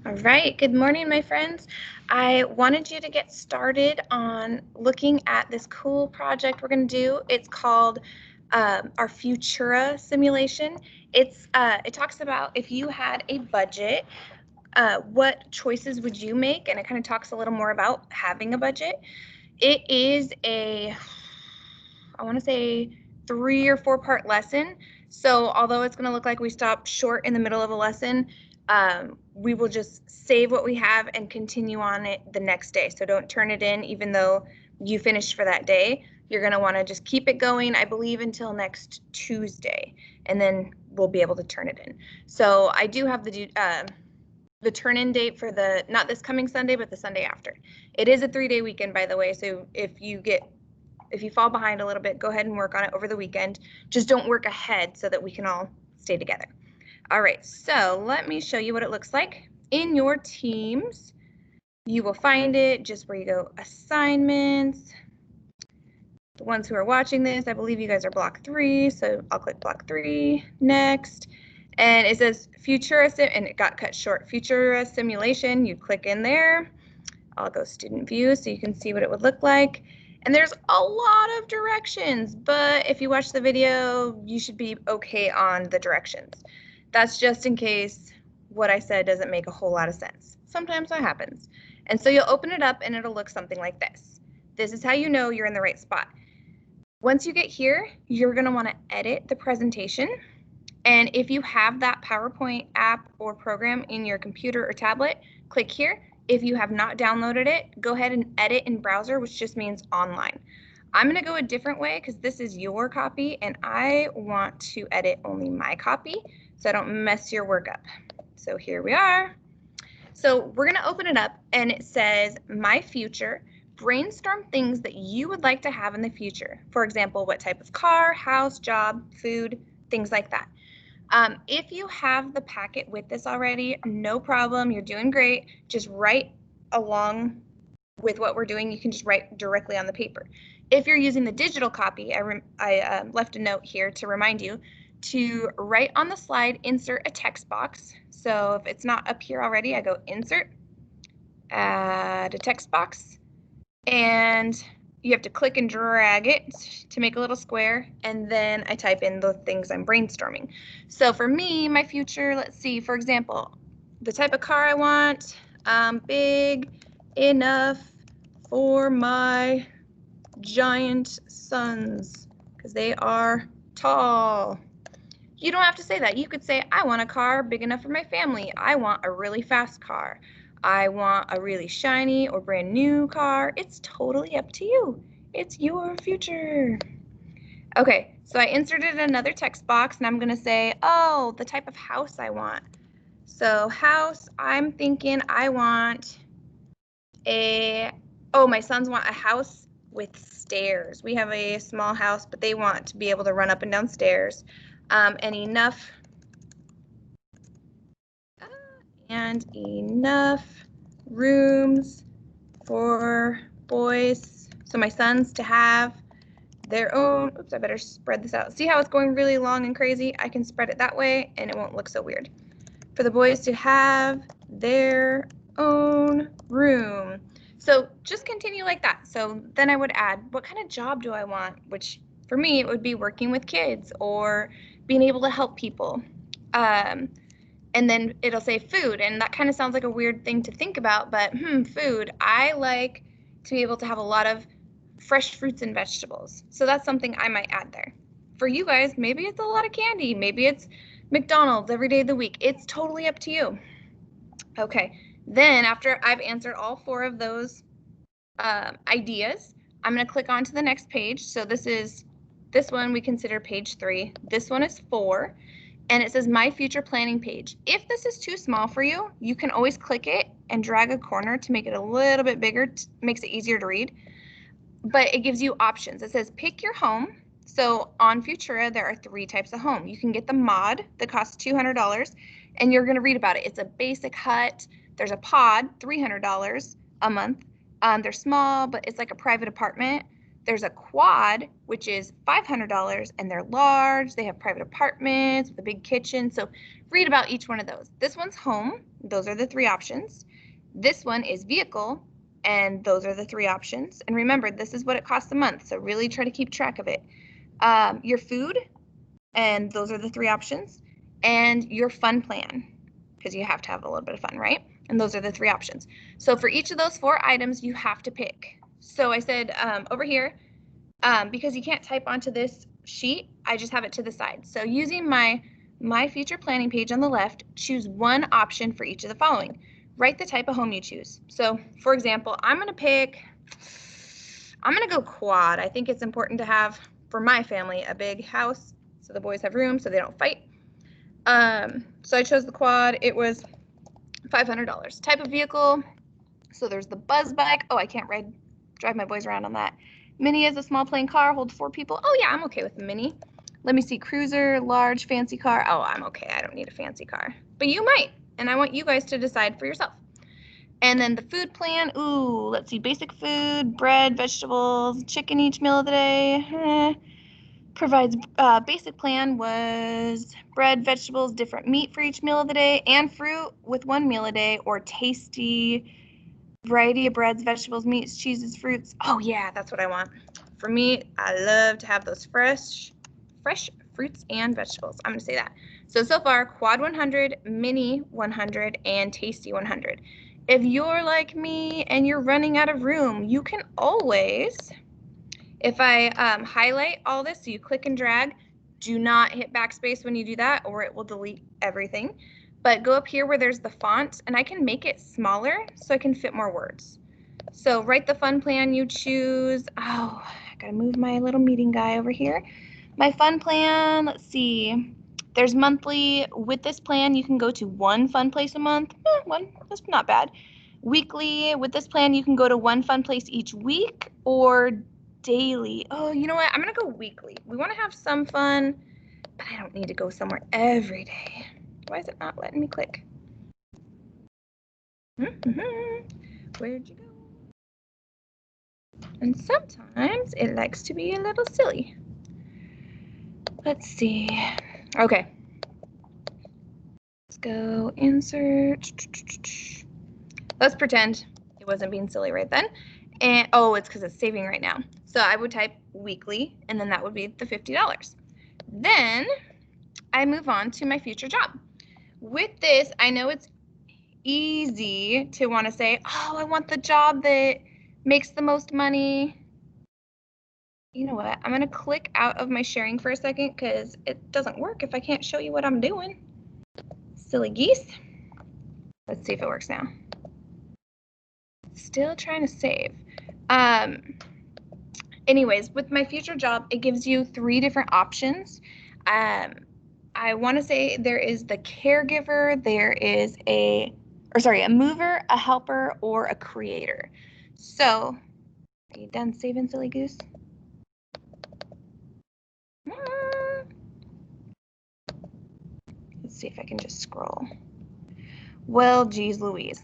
All right, good morning, my friends. I wanted you to get started on looking at this cool project we're going to do. It's called our Futura simulation. It talks about if you had a budget, what choices would you make? And it kind of talks a little more about having a budget. It is I want to say 3 or 4 part lesson. So although it's going to look like we stopped short in the middle of a lesson, we will just save what we have and continue on it the next day. So don't turn it in even though you finished for that day. You're going to want to just keep it going, I believe, until next Tuesday, and then we'll be able to turn it in. So I do have the turn-in date for not this coming Sunday, but the Sunday after. It is a 3-day weekend, by the way, so if you fall behind a little bit, go ahead and work on it over the weekend. Just don't work ahead so that we can all stay together. All right, so let me show you what it looks like. In your teams, you will find it just where you go assignments. The ones who are watching this, I believe you guys are block 3, so I'll click block 3, next. And it says Futura, and it got cut short, Futura simulation. You click in there. I'll go student view so you can see what it would look like. And there's a lot of directions, but if you watch the video, you should be okay on the directions. That's just in case what I said doesn't make a whole lot of sense. Sometimes that happens. And so you'll open it up and it'll look something like this. This is how you know you're in the right spot. Once you get here, you're going to want to edit the presentation. And if you have that PowerPoint app or program in your computer or tablet, click here. If you have not downloaded it, go ahead and edit in browser, which just means online. I'm going to go a different way because this is your copy and I want to edit only my copy so I don't mess your work up. So here we are. So we're going to open it up and it says My Future. Brainstorm things that you would like to have in the future. For example, what type of car, house, job, food, things like that. If you have the packet with this already, no problem, you're doing great. Just write along with what we're doing. You can just write directly on the paper. If you're using the digital copy, I left a note here to remind you to write on the slide, insert a text box. So if it's not up here already, I go insert, add a text box, and you have to click and drag it to make a little square, and then I type in the things I'm brainstorming. So for me, my future, let's see, for example, the type of car I want, big enough for my giant sons, because they are tall. You don't have to say that. You could say, I want a car big enough for my family. I want a really fast car. I want a really shiny or brand new car. It's totally up to you. It's your future. Okay, so I inserted another text box and I'm gonna say, oh, the type of house I want. So house, I'm thinking I want my sons want a house with stairs. We have a small house, but they want to be able to run up and down stairs. And enough rooms for boys, so my sons to have their own, oops, I better spread this out. See how it's going really long and crazy? I can spread it that way and it won't look so weird. For the boys to have their own room. So just continue like that. So then I would add, what kind of job do I want? Which for me, it would be working with kids or being able to help people. And then it'll say food, and that kind of sounds like a weird thing to think about, but food. I like to be able to have a lot of fresh fruits and vegetables. So that's something I might add there. For you guys, maybe it's a lot of candy. Maybe it's McDonald's every day of the week. It's totally up to you. Okay, then after I've answered all 4 of those ideas, I'm going to click on to the next page. So this one we consider page 3. This one is 4. And it says My Future Planning page. If this is too small for you, you can always click it and drag a corner to make it a little bit bigger, makes it easier to read. But it gives you options. It says pick your home. So on Futura, there are 3 types of home. You can get the mod that costs $200, and you're going to read about it. It's a basic hut. There's a pod, $300 a month. They're small, but it's like a private apartment. There's a quad, which is $500, and they're large. They have private apartments with a big kitchen. So read about each one of those. This one's home. Those are the 3 options. This one is vehicle, and those are the 3 options. And remember, this is what it costs a month, so really try to keep track of it. Your food, and those are the 3 options. And your fun plan, because you have to have a little bit of fun, right? And those are the 3 options. So for each of those 4 items, you have to pick. So I said over here, because you can't type onto this sheet, I just have it to the side. So using my future planning page on the left, choose one option for each of the following. Write the type of home you choose. So for example, I'm gonna go quad. I think it's important to have, for my family, a big house so the boys have room so they don't fight. So I chose the quad. It was $500. Type of vehicle, so there's the buzz bike. Oh, I can't drive my boys around on that. Mini is a small plain car, holds 4 people. Oh yeah, I'm okay with the mini. Let me see, cruiser, large, fancy car. Oh, I'm okay, I don't need a fancy car. But you might, and I want you guys to decide for yourself. And then the food plan, ooh, let's see, basic food, bread, vegetables, chicken each meal of the day. Provides basic plan was bread, vegetables, different meat for each meal of the day, and fruit with 1 meal a day, or tasty variety of breads, vegetables, meats, cheeses, fruits. Oh yeah, that's what I want. For me, I love to have those fresh fruits and vegetables. I'm gonna say that. So far, quad 100, mini 100, and tasty 100. If you're like me and you're running out of room, you can always, if I highlight all this, so you click and drag, do not hit backspace when you do that or it will delete everything. But go up here where there's the font, and I can make it smaller so I can fit more words. So write the fun plan you choose. Oh, I gotta move my little meeting guy over here. My fun plan, let's see. There's monthly. With this plan, you can go to 1 fun place a month. One, that's not bad. Weekly, with this plan, you can go to 1 fun place each week, or daily. Oh, you know what? I'm gonna go weekly. We wanna have some fun, but I don't need to go somewhere every day. Why is it not letting me click? Where'd you go? And sometimes it likes to be a little silly. Let's see. Okay. Let's go insert. Let's pretend it wasn't being silly right then. And oh, it's because it's saving right now. So I would type weekly, and then that would be the $50. Then I move on to my future job. With this, I know it's easy to want to say, oh, I want the job that makes the most money. You know what? I'm going to click out of my sharing for a second because it doesn't work if I can't show you what I'm doing. Silly geese. Let's see if it works now. Still trying to save. Anyways, with my future job, it gives you 3 different options. I want to say there is the caregiver, there is a mover, a helper, or a creator. So, are you done saving, silly goose? Let's see if I can just scroll. Well, geez Louise.